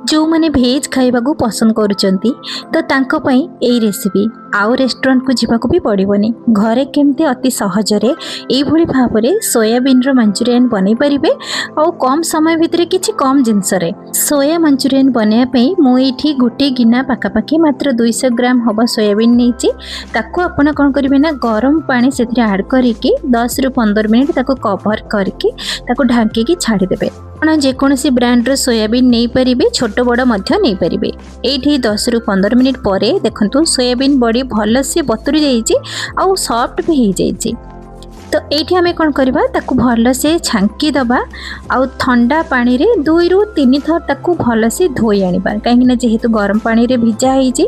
जो मैंने भेज खाइबा को पसंद करुचंती तो तांको पई एई रेसिपी आउ रेस्टोरेंट को जीवा को भी पड़िबनी। घरे केमती अति सहजरे एई भली भाबरे सोयाबीन रो मंचूरियन बनै परिबे और कम समय भितर किछि कम जिंस रे सोया मंचूरियन बनया पई मु एठी गोटे गिना पाखापाखी मात्र 200 ग्राम हबा सोयाबीन नेछि। ताको आपण कोन करिवे ना गरम पानी सेथिरे ऐड करिके 10 रु 15 मिनिट ताको कवर करके ताको ढांकी के छाड़ी देबे। आपण जेकोसी ब्रांड रो सोयाबीन नहीं पारिबे, छोट बड़ मध्य नहीं पारिबे। एठी 10 रु 15 मिनिट परे देखंतु सोयाबीन बड़ी भल से बतुरी जाइछि आउ सॉफ्ट भी हो जाइछि। तो एठी हमें कौन करबा ताकू भल से छांकी दबा आउ ठंडा पानी रे 2 रु 3 थर ताकू भल से धोई आनिबा। काहेकि ना जेहेतु गरम पानी रे भिजा होइछि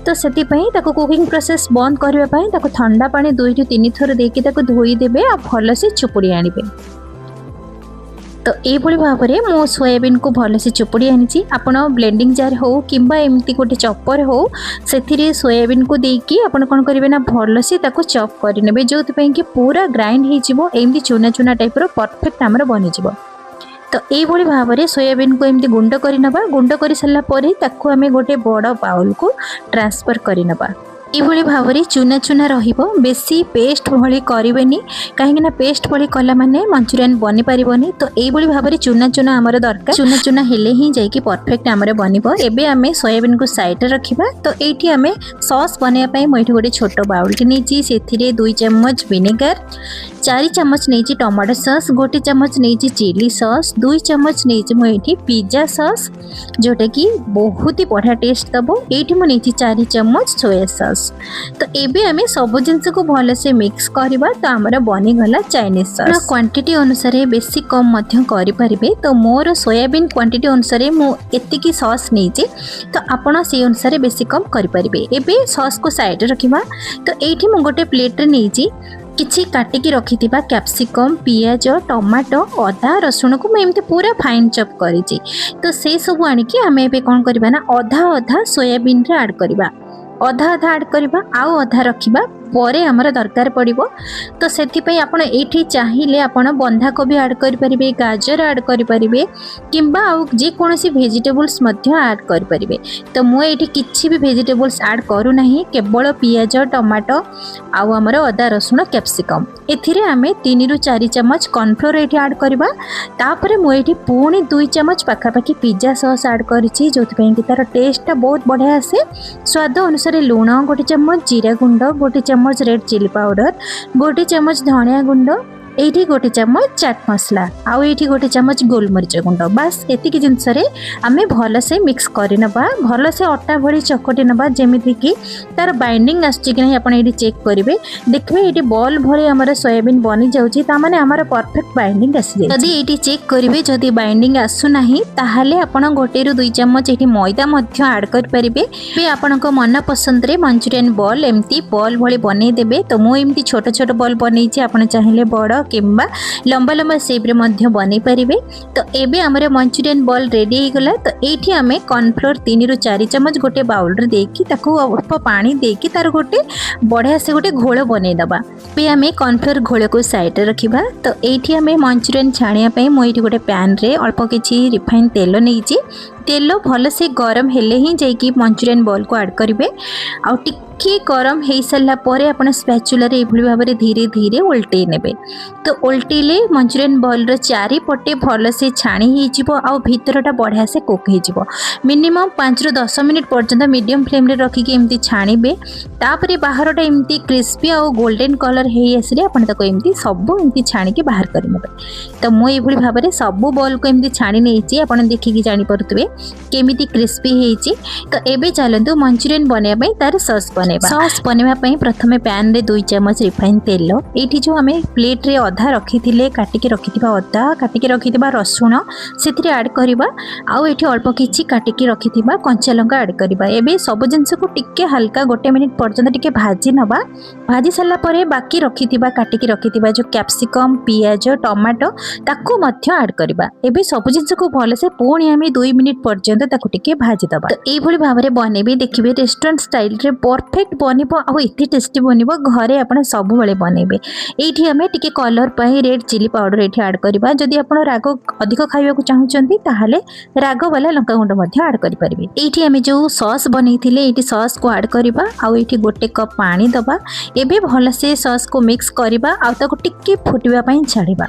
तो सेति पई ताकू कुकिंग प्रोसेस बंद करबा पई ताकू ठंडा पानी 2 रु 3 थर देकी ताकू धोई देबे आ भल से चुपुड़ी आनिबे। तो ये भाव में मो सोयाबीन को भल से चुपुड़ी आनी। आपण ब्लेंडिंग जार हो किंबा एमती गोटे चॉपर हो से सोयाबीन को देकी आपण कौन करेंगे ना भल से ताको चॉप करे जो कि पूरा ग्राइंड होमती चूना चूना टाइप परफेक्ट आमर बनी। तो ये भाव में सोयाबीन को एमती गुंड करनबा। गुंड कर सारा पर ताको आम गोटे बड़ बाउल को ट्रांसफर करनबा। ये भाव में चूना चूना रहिबो, बेसी पेस्ट भली करेनि कहीं पेस्ट भली कला माने मंचूरियन बनी पारिबनी। तो ये भाव में चूना चूना आमर दरकार, चूना चूना हेले ही जाइकी परफेक्ट आमर बनिबो। एबे आमे सोयाबीन को साइड रे रखिबा। तो एठी आमे सॉस बनया पई मोइठी गोटे छोट बाउल के नेची, सेथिरे 2 चम्मच विनेगर, 4 चम्मच नेची टमाटो सॉस, 1 चम्मच नेची चिली सॉस, 2 चम्मच नेची मोइठी पिज्जा सॉस जोटा कि बहुत ही बढ़िया टेस्ट दबो। एठी मो नेची 4 चम्मच सोया सॉस। तो एबे आमे सब जिंस को भले से मिक्स करबा। तो हमर बनी गला चाइनीज सॉस। क्वांटिटी अनुसार बेसी कम मध्य करि परिबे। तो मोर सोयाबीन क्वांटिटी अनुसार मु एतिकी सॉस नेची, तो आपण से अनुसार बेसी कम करि परिबे। एबे सॉस को साइड रखिबा। तो एठी मु गोटे प्लेट रे नेची किछि काटिकी रखिथिबा कैप्सिकम, पियाज, टमाटो, अदा, रसुण को मैं एमती पूरा फाइन चॉप करिछि। तो से सब आनिकी हमें एबे कोन करबा ना अधा अधा सोयाबीन रे ऐड करबा, अधा अधा ऐड करबा आउ अधा रखिबा परे हमर दरकार पड़िबो। तो सेति पई आपण एठी चाहिले आपण बंधा कोबी ऐड करि परिबे, गाजर ऐड करि परिबे किंबा आउ जे कोनोसी वेजिटेबल्स मध्य ऐड करि परिबे। तो मु एठी किछि भी वेजिटेबल्स ऐड करू नाही, केवल पियाज, टमाटो आउ हमर अदा, रसुण, कैप्सिकम। एथिरे आमे 3 रु 4 चम्मच कॉर्नफ्लोर एठी ऐड करबा। तापरे मु एठी पुणी 2 चम्मच पाखापाखी पिज्जा सॉस ऐड करिछि जोथि पई कि तार टेस्ट बहुत बढ़िया आसे। स्वाद अनुसार लूण 1 चम्मच, जीरा गुंड 1 चम्मच, रेड चिली पाउडर 1 चम्मच, धनिया गुंड एठी 1 चम्मच, चाट मसला आउ एठी 1 चम्मच गोलमरीच गुंड। बस एतिकी जिनस रे आमे भल से मिक्स करनबा, भल से अटा भली चकटी नबा जेमिति कि तार बाइंडिंग आछि कि नहीं आपण एठी चेक करिवे। देखबे एठी बॉल भली हमर सोयाबीन बनी जाउची, ता माने हमर परफेक्ट बाइंडिंग आसी जाय। यदि एठी चेक करिवे जदि बाइंडिंग आसु नाही ताहाले आपण 1 रु 2 चम्मच एठी मैदा मध्य ऐड कर परिबे। बे आपण को मन पसंद रे मंचूरियन बॉल एमती बॉल भली बनै देबे। तो मु एमती छोट छोट बॉल बनैछि, आपण चाहिले बड़ किंबा लंबा लंबा शेप रे मध्य बनै परिबे। तो एबे हमरे मंचूरियन बॉल रेडी हो गला। तो एठी हमें कॉर्नफ्लोर 3 रु 4 चम्मच गोटे बाउल रे देकी ताको अल्प पानी देकी तार गोटे बढ़िया से गोटे घोल बनै दबा। पे हमें कॉर्नफ्लोर घोल को साइड रे रखिबा। तो एठी हमें मंचूरियन छाणिया पई मु एठी गोटे पैन रे अल्प किछि रिफाइन तेल नेइछि। तेल भल से गरम हेले ही जाइकी मंचूरियन बॉल को ऐड करेंगे। आउ टिके गरम हो सारा पर आप स्पैचुला रे एभली भाव में धीरे धीरे उल्टे नेबे। तो उल्टेले मंचूरियन बॉल रो चारिपटे भल से छाणी हो आउ भीतरटा बढ़िया से कुक हो। मिनिमम 5 रु 10 मिनिट पर्यंत मीडियम फ्लेम रे रखिकी एमती छाणीबे। तापरे बाहरटा एमती क्रिस्पी आउ गोल्डन कलर हो आसिले आपण ताको एमती सब एमती छाणीकी बाहर करनेबे। तो मु एभली भाव में सब बॉल को एमती छाणी नेछि, आपण देखिकी जानि परतुबे केमिति क्रिस्पी हेछि। तो एबे चलंतु मंचूरियन बनेबा पई तार सॉस बनेबा। सॉस बनेबा पई प्रथमे पैन रे 2 चम्मच रिफाइन तेल एठी जो हमें प्लेट रे अधा रखिथिले काटिके रखिथिबा अदा, काटिके रखिथिबा रसुण सेथिरे ऐड करिबा। आउ एठी अल्प किछि काटिके रखिथिबा कंचा लंका ऐड करिबा। एबे सब जिंस को टिके हल्का 1 मिनिट पर्यंत टिके भाजी नबा। भाजी साला परे बाकी रखिथिबा काटिके रखिथिबा जो कैप्सिकम, पियाज, टमाटो ताको मध्य ऐड करिबा। एबे सब जिंस को भले से पुणी हमें 2 मिनिट पर्यंत ताकू टिके भाजी दबा। तो एई भली भाबरे बनेबे देखिबे रेस्टोरेंट स्टाइल रे परफेक्ट बनिबो आ एते टेस्टी बनिबो। घरे आपण सब बेले बनेबे। एठी हमें टिके कलर पई रेड चिली पाउडर एठी ऐड करबा। जदि आपण राग अधिक खाइबा को चाहुचंती ताहाले राग वाला लंका गुंड मध्ये ऐड करि परिबे। एठी हमें जो सॉस बनेइथिले एठी सॉस को ऐड करबा आ एठी गोटे कप पानी दबा। एबे भल से सॉस को मिक्स करबा आ ताको टिके फुटिबा पई छाड़िबा।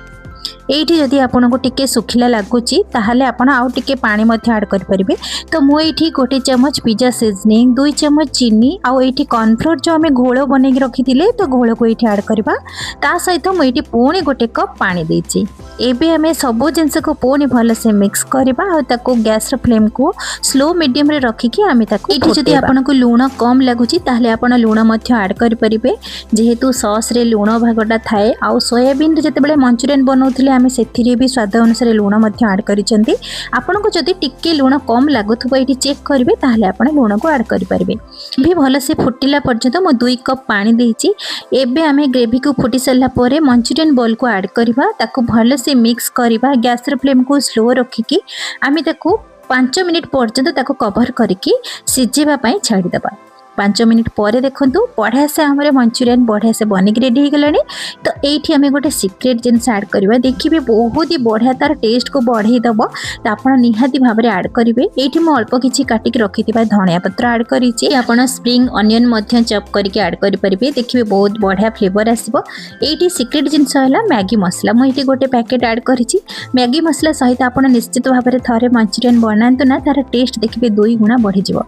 एठी जदि आपनको टिके सुखिला लागुची ताहाले आपण आउ टिके पानी मध्ये ऐड करि परिबे। तो मु एठी गोटे चम्मच पिज्जा सीजनिंग 2 चम्मच चीनी आ एठी कॉर्नफ्लोर जो हमें घोल बनै के रखिथिले तो घोल को एठी ऐड करबा। ता सहित मु एठी पुणी गोटे कप पानी देछि। एबे हमें सब जिनस को पुणी भल से मिक्स करबा आ ताको गैस रो फ्लेम को स्लो मीडियम रे रखी कि आमी ताको एठी जदि आपनको लूण कम लागुची ताहाले आपण लूण मध्ये ऐड करि परिबे। जेहेतु सॉस रे लूण भागटा थाए आ सोयाबीन रे जते बेले मंचूरियन बनौथिले आमे सेथिरे भी स्वाद अनुसार लूण मध्ये ऐड करिसेंती। आपनको जदि टिके लूण कम लागुथबो एठी चेक करिवे ताहाले आपण लूण को ऐड करि परिबे। भी भल से फुटिला पर्यंत मो 2 कप पानी देछि। एबे आमे ग्रेवी को फुटी सल्ला परे मंचूरियन बॉल को ऐड करबा। ताको भल से मिक्स करबा। गैस रे फ्लेम को स्लो रखी कि आमे ताको 5 मिनिट पर्यंत ताको कवर करके सिजेबा पई छाड़ी दबा। 5 मिनिट पर देखंतु बढ़िया से हमरे मंचूरियन बढ़िया से बनिक रेडी हो गलानी। तो एठी हमें गोटे सीक्रेट जिनस ऐड करबा। देखिबे बहुत ही बढ़िया तार टेस्ट को बढ़ाई दबो। तो आपण निहाती भाबरे ऐड करिवे। एठी म अल्प किछि काटिक रखिथिबा धनिया पत्र ऐड करिछि। आपण स्प्रिंग अनियन मध्य चॉप करके ऐड करि परिबे। देखिबे बहुत बढ़िया फ्लेवर आसीबो। एठी सीक्रेट जिनस हला मैगी मसला। म एठी गोटे पैकेट ऐड करिछि। मैगी मसला सहित आपण निश्चित भाबरे थारे मंचूरियन बनांतु ना तार टेस्ट देखिबे 2 गुणा बढ़ी जिवो।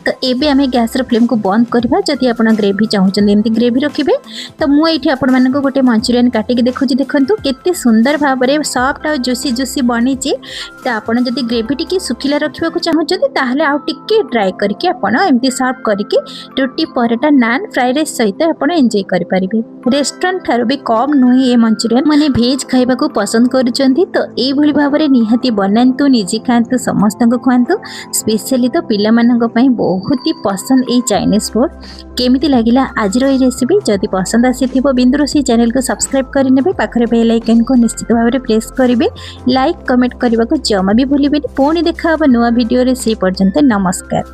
तो एबे हमें गैस रो फ्लेम को बंद करबा। जदि आपण ग्रेवी चाहुचन एमती ग्रेवी रखिबे। तो मु एठी आपण मानको गोटे मंचूरियन काटिक देखुची। देखंतु केते सुंदर भाबरे सॉफ्ट आ जुसी जुसी बनिची। तो आपण जदि ग्रेवी टिके सुखिला रखिबा को चाहुचन ताहाले आउ टिके ड्राई करके आपण एमती सर्व करके रोटी परोटा नान फ्राई राइस सहित आपण एन्जॉय करि परिबे। रेस्टोरेंट थारो भी कम नुही ए मंचूरियन माने भेज खाइबा को पसंद करूचंती। तो एई भली भाबरे निहाती बनांतु निजे खांतु समस्त को खुआंतु। स्पेशली तो पिला मानक पई बहुत ही पसंद ए चाइनीज फूड। केमिति लागिला आजिर ए रेसिपी। जदि पसंद आसीथिबो बिंदुरोसी चैनल को सब्सक्राइब करिनेबे। पाखरे बेल आइकन को निश्चित भाबरे प्रेस करिवे। लाइक कमेंट करबा को जमा भी भूलिबेनी। पुणी देखा हबो नुवा वीडियो रे। से पर्यंत नमस्कार।